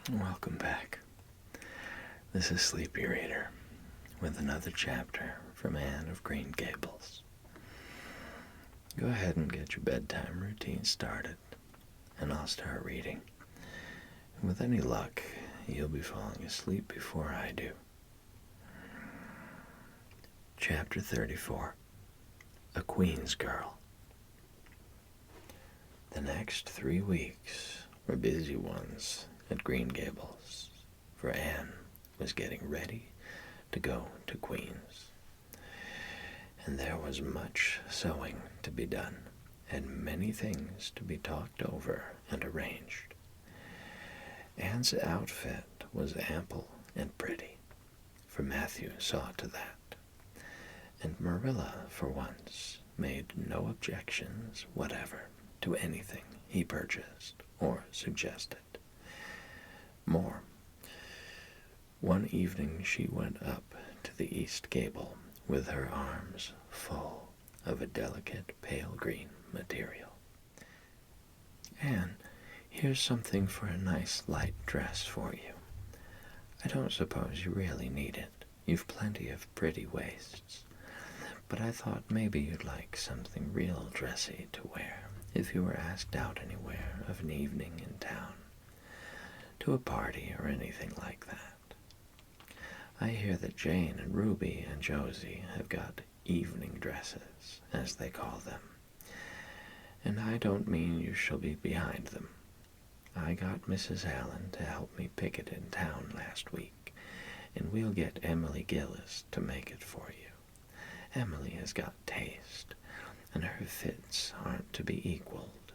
Welcome back. This is Sleepy Reader with another chapter from Anne of Green Gables. Go ahead and get your bedtime routine started, and I'll start reading. And with any luck, you'll be falling asleep before I do. Chapter 34, A Queen's Girl. The next 3 weeks were busy ones at Green Gables, for Anne was getting ready to go to Queen's. And there was much sewing to be done, and many things to be talked over and arranged. Anne's outfit was ample and pretty, for Matthew saw to that, and Marilla, for once, made no objections whatever to anything he purchased or suggested. More, one evening she went up to the east gable with her arms full of a delicate pale green material. "Anne, here's something for a nice light dress for you. I don't suppose you really need it. You've plenty of pretty waists. But I thought maybe you'd like something real dressy to wear if you were asked out anywhere of an evening in town, to a party or anything like that. I hear that Jane and Ruby and Josie have got evening dresses, as they call them, and I don't mean you shall be behind them. I got Mrs. Allen to help me pick it in town last week, and we'll get Emily Gillis to make it for you. Emily has got taste, and her fits aren't to be equaled."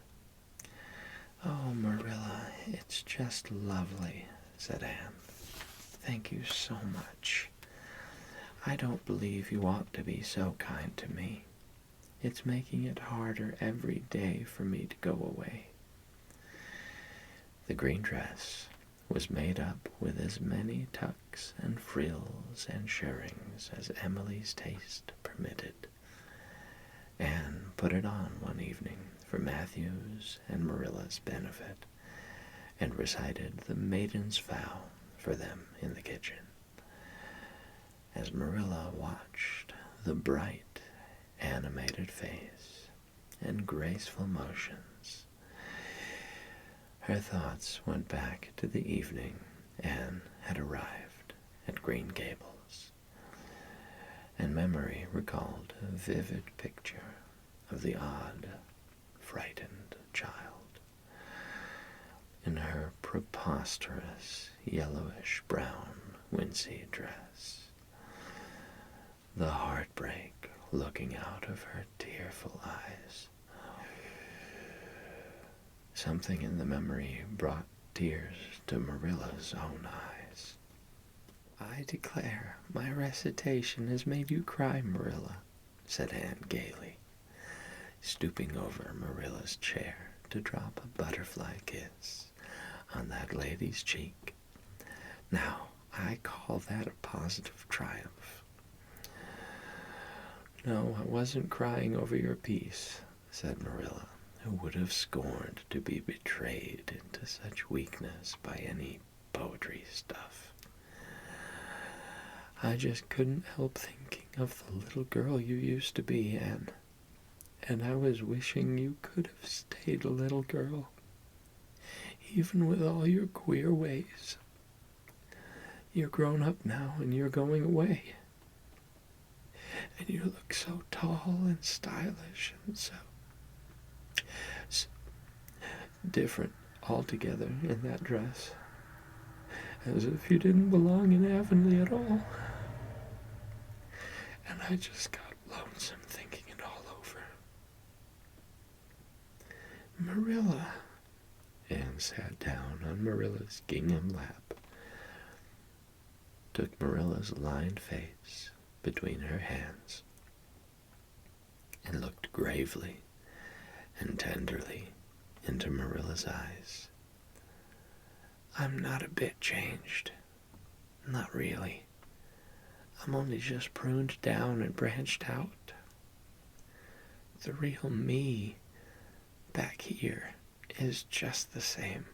"Oh, Marilla, it's just lovely," said Anne. "Thank you so much. I don't believe you ought to be so kind to me. It's making it harder every day for me to go away." The green dress was made up with as many tucks and frills and shirrings as Emily's taste permitted. Anne put it on one evening for Matthew's and Marilla's benefit, and recited the Maiden's Vow for them in the kitchen. As Marilla watched the bright, animated face and graceful motions, her thoughts went back to the evening Anne had arrived at Green Gables, and memory recalled a vivid picture of the odd, frightened child in her preposterous yellowish-brown wincey dress, the heartbreak looking out of her tearful eyes. Something in the memory brought tears to Marilla's own eyes. "I declare my recitation has made you cry, Marilla," said Anne gaily, stooping over Marilla's chair to drop a butterfly kiss on that lady's cheek. "Now, I call that a positive triumph." "No, I wasn't crying over your piece," said Marilla, who would have scorned to be betrayed into such weakness by any poetry stuff. "I just couldn't help thinking of the little girl you used to be, Anne, and I was wishing you could have stayed a little girl, even with all your queer ways. You're grown up now, and you're going away, and you look so tall and stylish and so different altogether in that dress, as if you didn't belong in Avonlea at all. And I just got lonesome thinking it all over." "Marilla," Anne sat down on Marilla's gingham lap, took Marilla's lined face between her hands, and looked gravely and tenderly into Marilla's eyes. "I'm not a bit changed. Not really. I'm only just pruned down and branched out. The real me back here is just the same.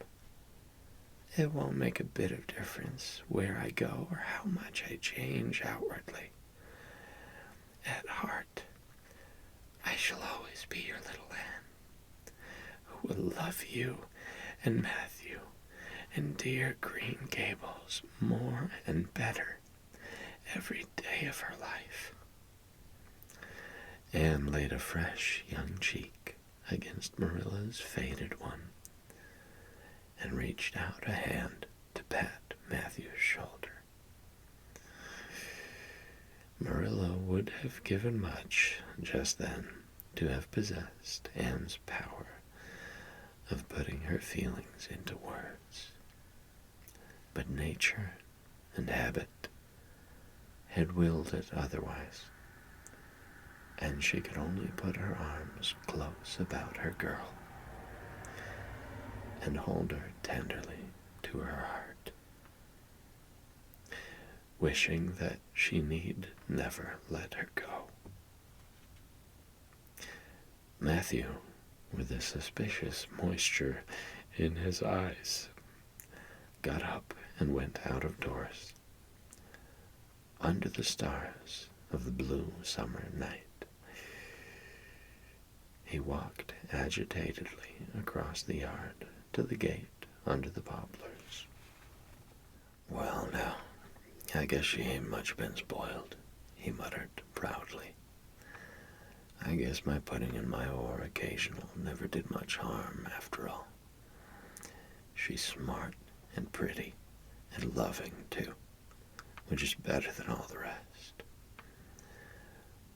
It won't make a bit of difference where I go or how much I change outwardly. At heart, I shall always be your little Anne, who will love you and Matthew and dear Green Gables more and better every day of her life. Anne laid a fresh young cheek against Marilla's faded one and reached out a hand to pat Matthew's shoulder. Marilla would have given much just then to have possessed Anne's power of putting her feelings into words. But nature and habit had willed it otherwise, and she could only put her arms close about her girl and hold her tenderly to her heart, wishing that she need never let her go. Matthew, with a suspicious moisture in his eyes, got up and went out of doors, under the stars of the blue summer night. He walked agitatedly across the yard to the gate under the poplars. "Well, now, I guess she ain't much been spoiled," he muttered proudly. "I guess my putting in my oar occasional never did much harm, after all. She's smart and pretty and loving, too, which is better than all the rest.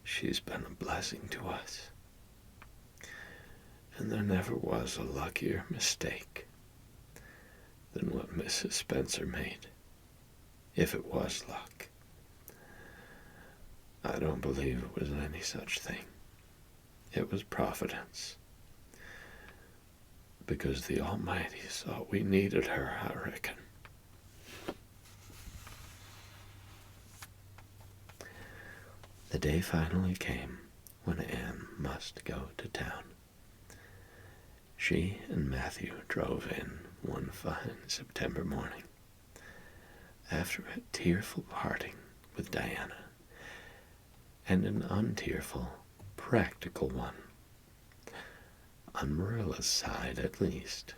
She's been a blessing to us, and there never was a luckier mistake than what Mrs. Spencer made, if it was luck. I don't believe it was any such thing. It was Providence, because the Almighty saw we needed her, I reckon." The day finally came when Anne must go to town. She and Matthew drove in one fine September morning, after a tearful parting with Diana, and an untearful, practical one, on Marilla's side at least,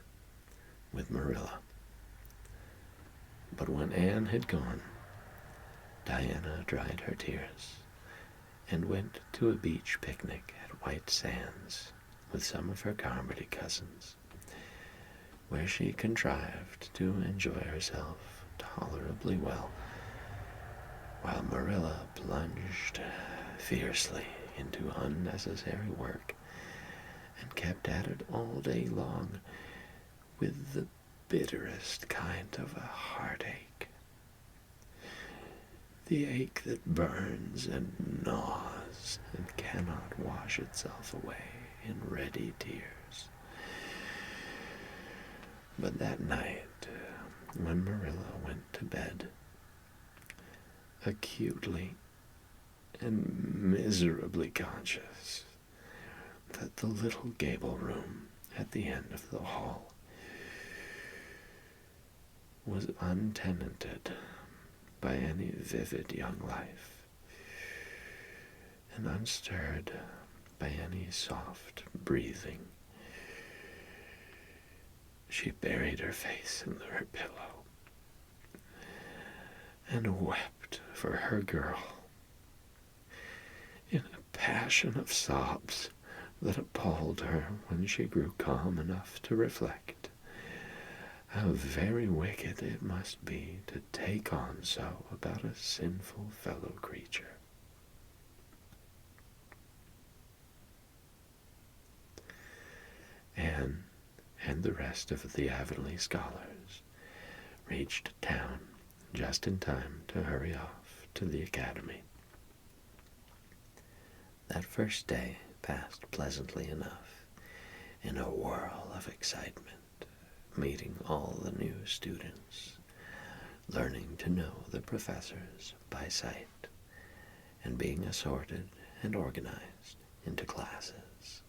with Marilla. But when Anne had gone, Diana dried her tears and went to a beach picnic at White Sands with some of her Carmody cousins, where she contrived to enjoy herself tolerably well, while Marilla plunged fiercely into unnecessary work and kept at it all day long with the bitterest kind of a heartache. The ache that burns and gnaws and cannot wash itself away in ready tears. But that night, when Marilla went to bed, acutely and miserably conscious that the little gable room at the end of the hall was untenanted by any vivid young life, and unstirred by any soft breathing, she buried her face in her pillow and wept for her girl in a passion of sobs that appalled her when she grew calm enough to reflect how very wicked it must be to take on so about a sinful fellow creature. Anne and the rest of the Avonlea scholars reached town just in time to hurry off to the academy. That first day passed pleasantly enough in a whirl of excitement, meeting all the new students, learning to know the professors by sight, and being assorted and organized into classes.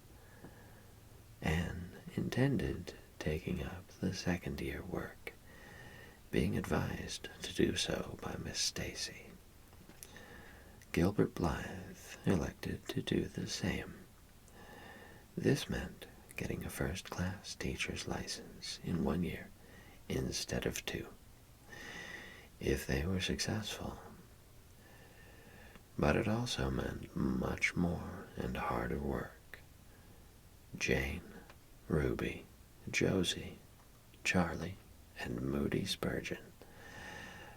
Anne intended taking up the second-year work being advised to do so by Miss Stacy. Gilbert Blythe elected to do the same. This meant getting a first-class teacher's license in 1 year instead of 2, if they were successful. But it also meant much more and harder work. Jane, Ruby, Josie, Charlie, and Moody Spurgeon,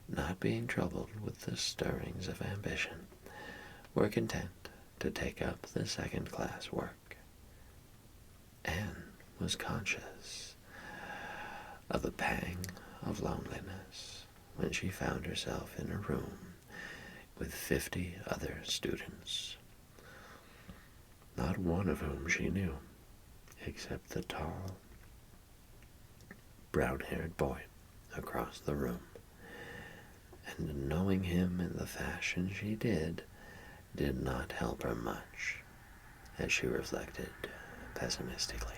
not being troubled with the stirrings of ambition, were content to take up the second-class work. Anne was conscious of a pang of loneliness when she found herself in a room with 50 other students, not one of whom she knew, except the tall, brown-haired boy across the room. And knowing him in the fashion she did not help her much, as she reflected pessimistically.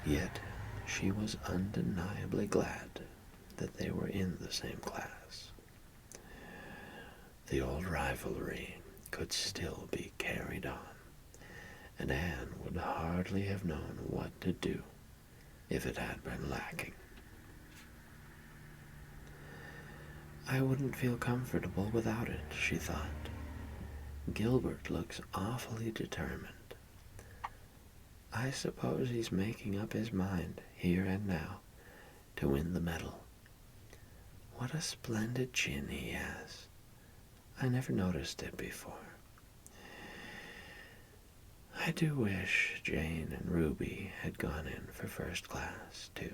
Yet she was undeniably glad that they were in the same class. The old rivalry could still be carried on, and Anne would hardly have known what to do if it had been lacking. I wouldn't feel comfortable without it, she thought. Gilbert looks awfully determined. I suppose he's making up his mind, here and now, to win the medal. What a splendid chin he has. I never noticed it before. I do wish Jane and Ruby had gone in for first class, too.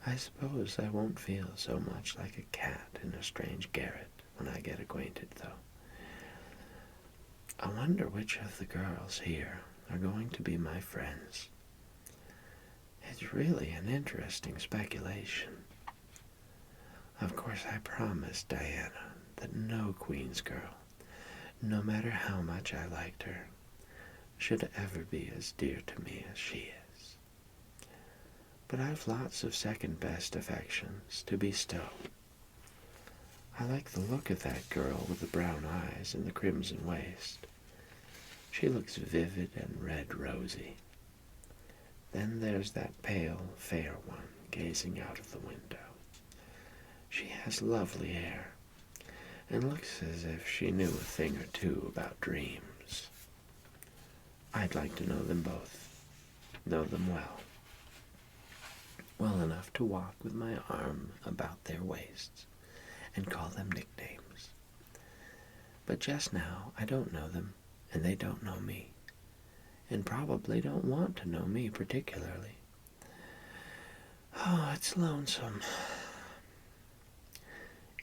I suppose I won't feel so much like a cat in a strange garret when I get acquainted, though. I wonder which of the girls here are going to be my friends. It's really an interesting speculation. Of course, I promised Diana that no Queen's girl, no matter how much I liked her, should ever be as dear to me as she is. But I've lots of second-best affections to bestow. I like the look of that girl with the brown eyes and the crimson waist. She looks vivid and red-rosy. Then there's that pale, fair one gazing out of the window. She has lovely hair, and looks as if she knew a thing or two about dreams. I'd like to know them both, know them well enough to walk with my arm about their waists and call them nicknames. But just now I don't know them, and they don't know me, and probably don't want to know me particularly. Oh, it's lonesome.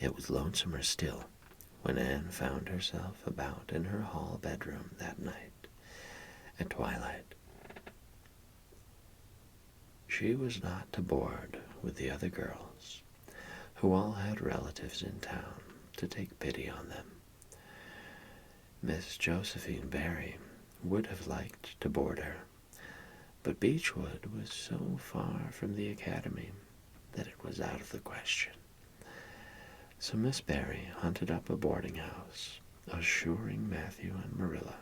It was lonesomer still when Anne found herself about in her hall bedroom that night at twilight. She was not bored with the other girls, who all had relatives in town to take pity on them. Miss Josephine Barry would have liked to board her, but Beechwood was so far from the academy that it was out of the question. So Miss Barry hunted up a boarding house, assuring Matthew and Marilla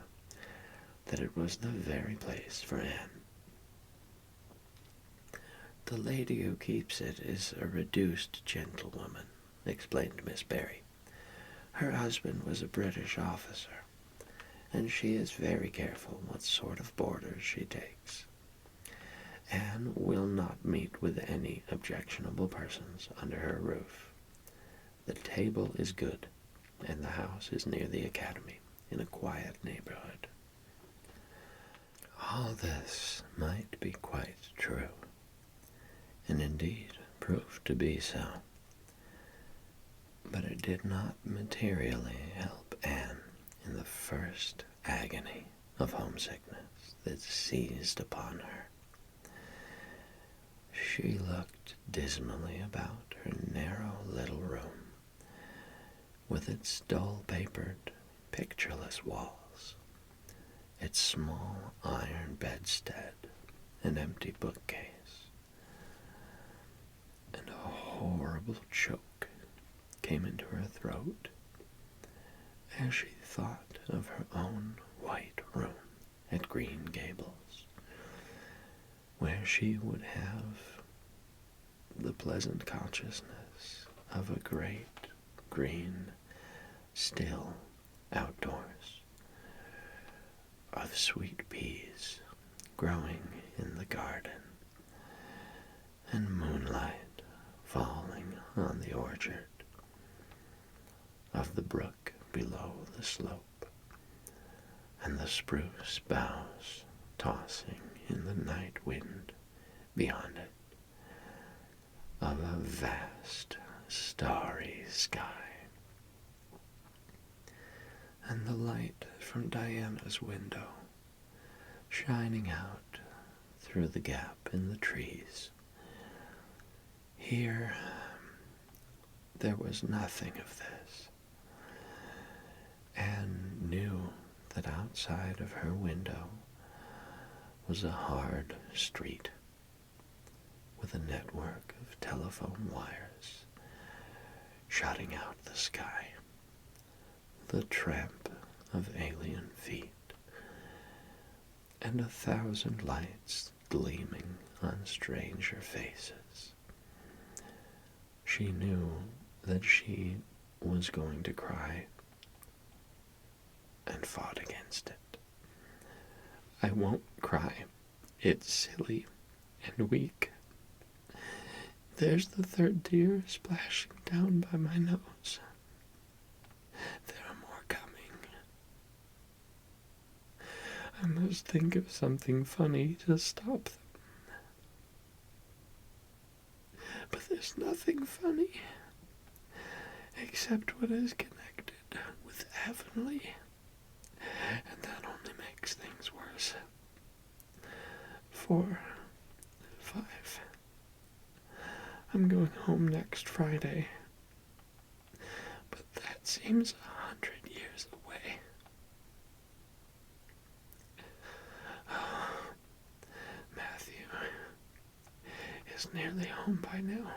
that it was the very place for Anne. The lady who keeps it is a reduced gentlewoman, explained Miss Barry. Her husband was a British officer, and she is very careful what sort of boarders she takes. Anne will not meet with any objectionable persons under her roof. The table is good, and the house is near the academy, in a quiet neighborhood. All this might be quite true, and indeed proved to be so. But it did not materially help Anne in the first agony of homesickness that seized upon her. She looked dismally about her narrow little room, with its dull-papered, pictureless walls, its small iron bedstead and empty bookcase. And horrible choke came into her throat as she thought of her own white room at Green Gables, where she would have the pleasant consciousness of a great green, still outdoors, of sweet peas growing in the garden, and moonlight falling on the orchard, of the brook below the slope, and the spruce boughs tossing in the night wind beyond it, of a vast starry sky, and the light from Diana's window shining out through the gap in the trees. Here, there was nothing of this. Anne knew that outside of her window was a hard street with a network of telephone wires shutting out the sky, the tramp of alien feet, and 1,000 lights gleaming on stranger faces. She knew that she was going to cry and fought against it. I won't cry. It's silly and weak. There's the third tear splashing down by my nose. There are more coming. I must think of something funny to stop them. But there's nothing funny except what is connected with Avonlea, and that only makes things worse. 4, 5. I'm going home next Friday, but that seems 100 years away. Oh, Matthew is nearly home by now,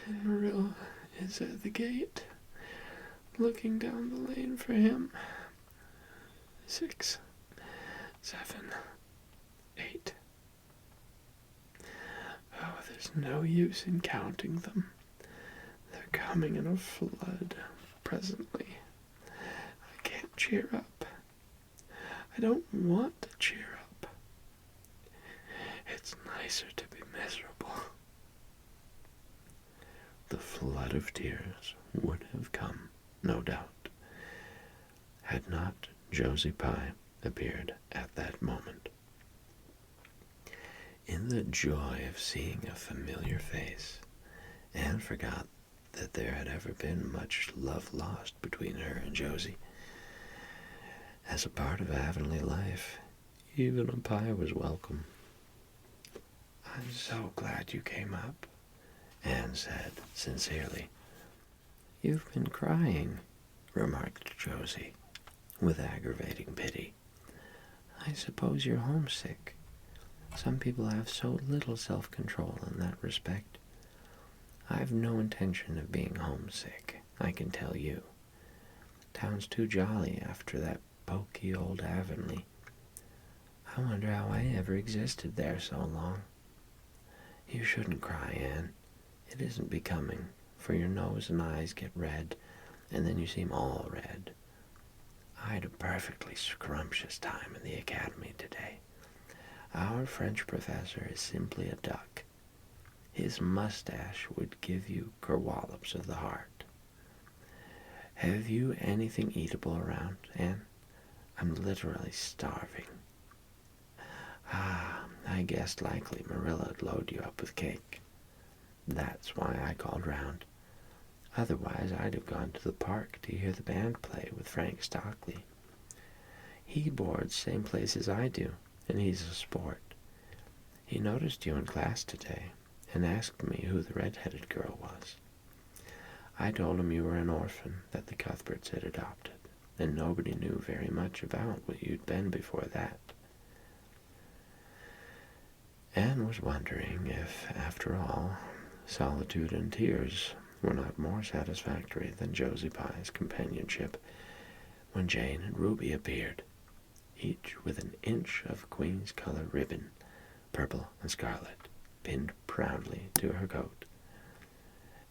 and Marilla is at the gate, looking down the lane for him. 6, 7, 8. Oh, there's no use in counting them. They're coming in a flood presently. I can't cheer up. I don't want to cheer up. It's nicer to be miserable. The flood of tears would have come, no doubt, had not Josie Pye appeared at that moment. In the joy of seeing a familiar face, Anne forgot that there had ever been much love lost between her and Josie. As a part of Avonlea life, even a pie was welcome. I'm so glad you came up, Anne said sincerely. You've been crying, remarked Josie, with aggravating pity. I suppose you're homesick. Some people have so little self-control in that respect. I've no intention of being homesick, I can tell you. Town's too jolly after that poky old Avonlea. I wonder how I ever existed there so long. You shouldn't cry, Anne. It isn't becoming, for your nose and eyes get red, and then you seem all red. I had a perfectly scrumptious time in the academy today. Our French professor is simply a duck. His mustache would give you kerwallops of the heart. Have you anything eatable around, Anne? I'm literally starving. I guessed likely Marilla'd load you up with cake. That's why I called round. Otherwise, I'd have gone to the park to hear the band play with Frank Stockley. He boards same place as I do, and he's a sport. He noticed you in class today, and asked me who the red-headed girl was. I told him you were an orphan that the Cuthberts had adopted, and nobody knew very much about what you'd been before that. Anne was wondering if, after all, solitude and tears were not more satisfactory than Josie Pye's companionship when Jane and Ruby appeared, each with an inch of Queen's color ribbon, purple and scarlet, pinned proudly to her coat.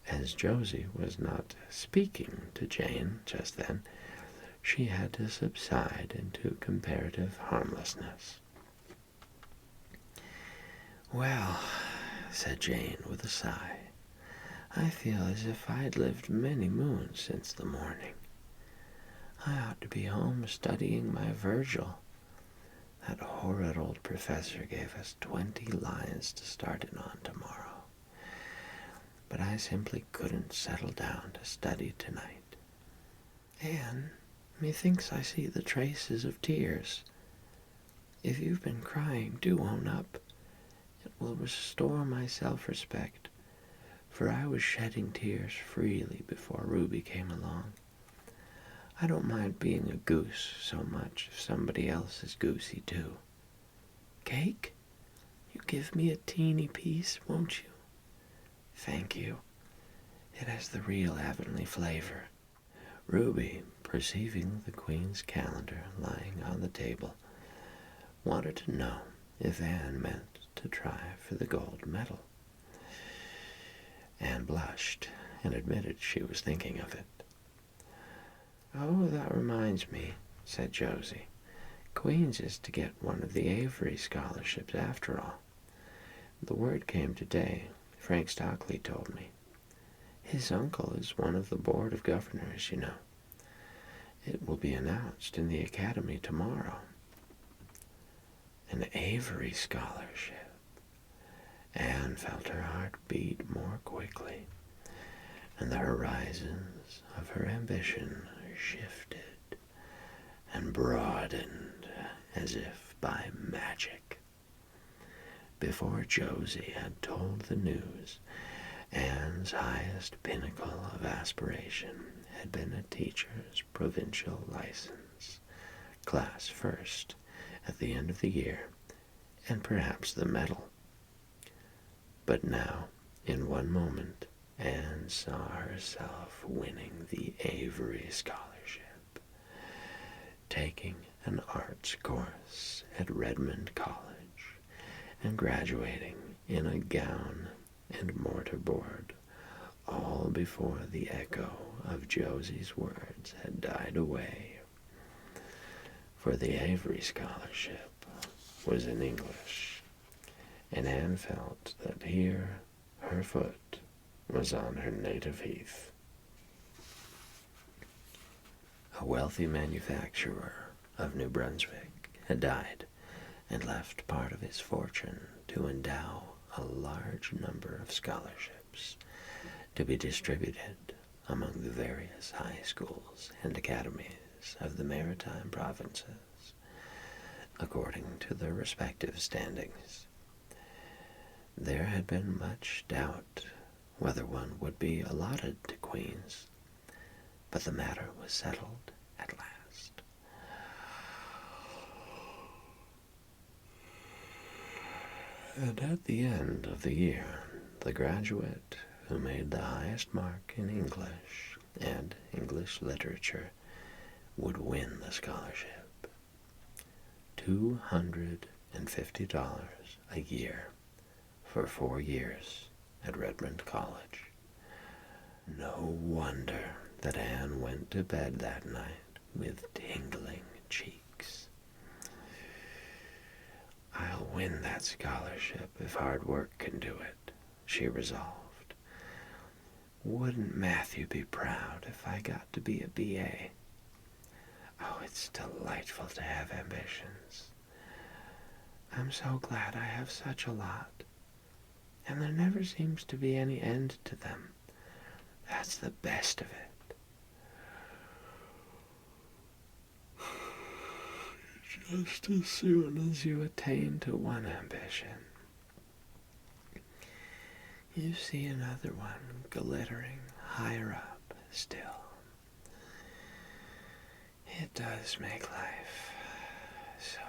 As Josie was not speaking to Jane just then, she had to subside into comparative harmlessness. "Well," said Jane with a sigh, "I feel as if I'd lived many moons since the morning. I ought to be home studying my Virgil. That horrid old professor gave us 20 lines to start it on tomorrow. But I simply couldn't settle down to study tonight. Anne, methinks I see the traces of tears. If you've been crying, do own up. It will restore my self-respect, for I was shedding tears freely before Ruby came along. I don't mind being a goose so much if somebody else is goosey too. Cake? You give me a teeny piece, won't you? Thank you. It has the real heavenly flavor." Ruby, perceiving the Queen's calendar lying on the table, wanted to know if Anne meant to try for the gold medal. Anne blushed and admitted she was thinking of it. "Oh, that reminds me," said Josie. "Queen's is to get one of the Avery scholarships after all. The word came today, Frank Stockley told me. His uncle is one of the Board of Governors, you know. It will be announced in the Academy tomorrow." An Avery scholarship. Anne felt her heart beat more quickly, and the horizons of her ambition shifted and broadened as if by magic. Before Josie had told the news, Anne's highest pinnacle of aspiration had been a teacher's provincial license, class first at the end of the year, and perhaps the medal. But now, in one moment, Anne saw herself winning the Avery Scholarship, taking an arts course at Redmond College, and graduating in a gown and mortarboard, all before the echo of Josie's words had died away. For the Avery Scholarship was in English, and Anne felt that here her foot was on her native heath. A wealthy manufacturer of New Brunswick had died and left part of his fortune to endow a large number of scholarships to be distributed among the various high schools and academies of the maritime provinces, according to their respective standings. There had been much doubt whether one would be allotted to Queen's, but the matter was settled at last. And at the end of the year, the graduate who made the highest mark in English and English literature would win the scholarship. $250 a year for 4 years at Redmond College. No wonder that Anne went to bed that night with tingling cheeks. "I'll win that scholarship if hard work can do it," she resolved. "Wouldn't Matthew be proud if I got to be a B.A.? Oh, it's delightful to have ambitions. I'm so glad I have such a lot, and there never seems to be any end to them. That's the best of it. Just as soon as you attain to one ambition, you see another one glittering higher up still. It does make life so